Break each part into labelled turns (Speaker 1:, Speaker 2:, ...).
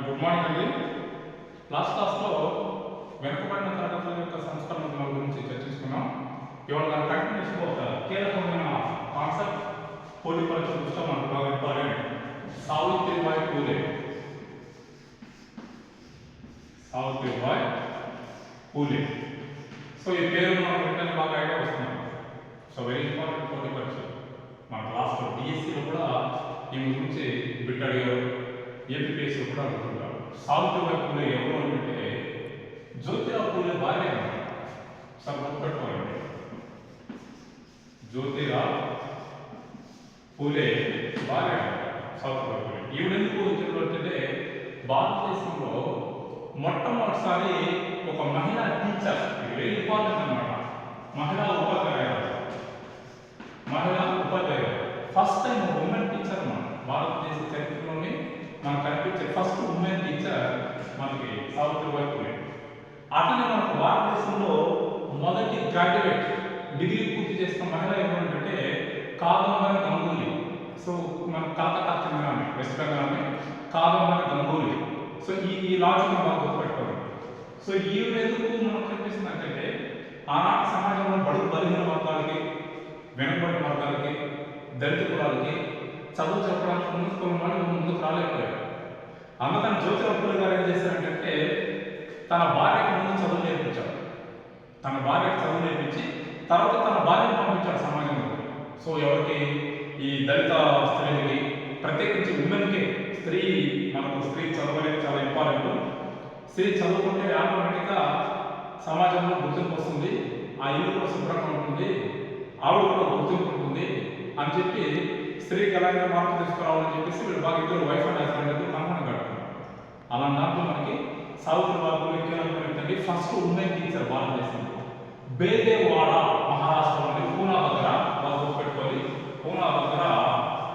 Speaker 1: Good morning అండి. Last క్లాస్లో వెనుకబడిన తరగతుల యొక్క సంస్కరణల గురించి చర్చించుకున్నాం. ఇవాళ దాని కంటిన్యూషన్ ఒక కీలకమైన కాన్సెప్ట్ పోటీ పరీక్ష దృష్ట్యా మనకు బాగా ఇంపార్టెంట్. సావిత్రిబాయి పూలే. సావిత్రిబాయి పూలే. సో ఈ పేరు మనం వెంటనే బాగా ఐడియా వస్తున్నాం. సో వెరీ ఇంపార్టెంట్ పోటీ పరీక్ష. మన క్లాస్లో డిఎస్సిలో కూడా ఈ గురించి బిట్ అడిగారు, ఏపీఎస్సీలో కూడా అడుగుతుంటారు. సావిత్రిబాయి పూలే ఎవరు అంటే జ్యోతిరావు పూలే భార్య అన్నమాట. సార్ గుర్తుపెట్టుకోవాలండి, జ్యోతిరావు పూలే భార్య సావిత్రిబాయి పూలే. ఈవిడెందుకు వచ్చినట్టే భారతదేశంలో మొట్టమొదటిసారి ఒక మహిళా టీచర్, ఇది వెరీ ఇంపార్టెంట్ అనమాట. మహిళా ఉపాధ్యాయురాలు, ఫస్ట్ టైం ఉమెన్ టీచర్ అన్నమాట. భారతదేశ చరిత్రలోనే మనకు కనిపించే ఫస్ట్ ఉమెన్ టీచర్ మనకి సావిత్రిబాయి పూలే. అట్లనే మనకు భారతదేశంలో మొదటి గ్రాడ్యుయేట్ డిగ్రీ పూర్తి చేసిన మహిళ ఎవరంటే కాదంబరి గంగూలీ. సో మన కలకత్తా చెందిన ఆమె, వెస్ట్ బెంగాల్ ఆమె కాదంబరి గంగూలీ. సో ఈ రాజు మనం బాగా గుర్తుపెట్టుకోవాలి. సో ఈవిడ ఎందుకు మనకు కనిపిస్తుంది అంటే ఆనాటి సమాజంలో బడుగు బలహీన వర్గాలకి, వెనుకబడిన వర్గాలకి, దళిత కులాలకి చదువు చెప్పడానికి ముందుకున్న వాళ్ళు ముందుకు రాలేకపోయారు. అందుకని జ్యోతిరావు పూలే గారు ఏం చేశారంటే తన భార్యకి ముందు చదువు నేర్పించాడు. తన భార్యకి చదువు నేర్పించి తర్వాత తన భార్యను పంపించాడు సమాజంలో. సో ఎవరికి? ఈ దళిత స్త్రీలకి, ప్రత్యేకించి ఉమెన్కి. మనకు స్త్రీ చదువు అనేది చాలా ఇంపార్టెంట్. స్త్రీ చదువుకుంటే ఆటోమేటిక్గా సమాజంలో గుర్తింపు వస్తుంది, ఆ ఇల్లు కూడా శుభ్రంగా ఉంటుంది, ఆవిడ కూడా గుర్తింపు ఉంటుంది అని చెప్పి స్త్రీకి ఎలాగైనా మార్పు తీసుకురావాలని చెప్పేసి వీళ్ళు బాగా ఇద్దరు వైఫ్ అండ్ హస్బెండ్ ఇద్దరు కనుగొని కడుతున్నారు. అలా దాంట్లో మనకి సావిత్రిబాయి పూలే కీలకమైనటువంటి ఫస్ట్ ఉమెన్ టీచర్ భారతదేశంలో. బేదేవాడ మహారాష్ట్రలోని పూనా దగ్గర, బాగా గుర్తుపెట్టుకోవాలి, పూనా దగ్గర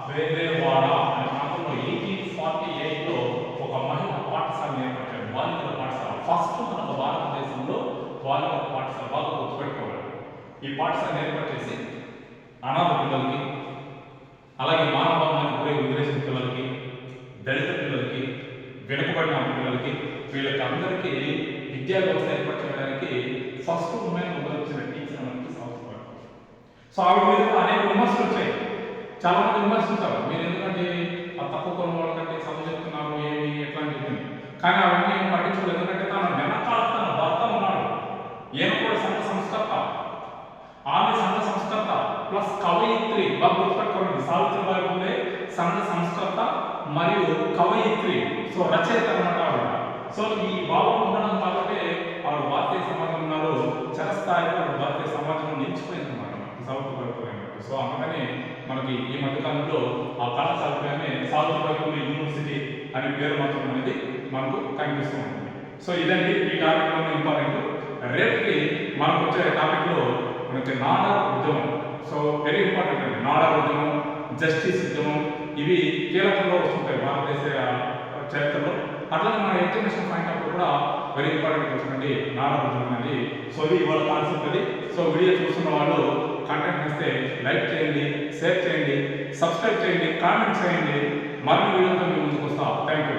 Speaker 1: బేదేవాడ అనే ప్రాంతంలో 1848లో ఒక మహిళా పాఠశాల ఏర్పడ్డాడు, బాలికల పాఠశాల. ఫస్ట్ మనకు భారతదేశంలో బాలికల పాఠశాల, బాగా గుర్తుపెట్టుకోవాలి. ఈ పాఠశాల ఏర్పట్టేసి అనాథ పిల్లలకి, అలాగే మానవాన్ని గురే వదిలేసిన పిల్లలకి, దళిత పిల్లలకి, వెనుకబడిన పిల్లలకి, వీళ్ళకి అందరికీ విద్యా వ్యవస్థ ఏర్పాటు చేయడానికి ఫస్ట్ ఉమెన్ మొదలొచ్చిన టీచర్ మనకి సావిత్రిబాయి. సో ఆవిడ మీద అనేక విమర్శలు వచ్చాయి. చాలా మంది విమర్శించారు, మీరు ఎందుకంటే ఆ తక్కువ కొన్న వాళ్ళకంటే చదువు చెప్తున్నారు, ఏమి ఎట్లా అని చెప్పింది. కానీ అవన్నీ ఏం పట్టించుకోలేదు. ఎందుకంటే తన వెనకాల తన భర్త ఉన్నాడు, ఈయన కూడా సంఘ సంస్కర్త, ఆమె సంఘ సంస్కర్త ప్లస్ కవయిత్రి. బాగా గుర్తుపెట్టుకోండి, సావిత్రిబాయి పూలే సంఘ సంస్కర్త మరియు కవయిత్రి. సో రచయిత అన్నమాట ఆవిడ. సో ఈ భావం ఉండడం కాబట్టి ఆవిడ భారతీయ సమాజంలో ఉన్నారు, చిరస్థాయిలో ఆవిడ భారతీయ సమాజంలో నిలిచిపోయింది అన్నమాట సావిత్రిబాయి పూలే. సో అందుకని మనకి ఈ మధ్యకాలంలో ఆ కళాశాలలోనే సావిత్రిబాయి పూలే యూనివర్సిటీ అనే పేరు మాత్రం అనేది మనకు కనిపిస్తూ ఉంటుంది. సో ఇదండి ఈ టాపిక్లో ఇంపార్టెంట్. రేపుకి మనకు వచ్చే టాపిక్లో మనకి నాడార్ ఉద్యమం. సో వెరీ ఇంపార్టెంట్ అండి. నాడార్ ఉద్యమం, జస్టిస్ ఉద్యమం, ఇవి కీలకంగా వస్తుంటాయి భారతదేశ చరిత్రలో. అట్లానే మన ఎడ్యుకేషన్ పాయింట్ ఆఫ్ కూడా వెరీ ఇంపార్టెంట్ వస్తుందండి నాడార్ ఉద్యమం అనేది. సో ఇది ఇవాళ కాన్సెప్ట్ అది. సో వీడియో చూస్తున్న వాళ్ళు కంటెంట్ ఇస్తే లైక్ చేయండి, షేర్ చేయండి, సబ్స్క్రైబ్ చేయండి, కామెంట్ చేయండి. మరిన్ని వీడియోతో మీ ముందుకు వస్తాం. Thank you.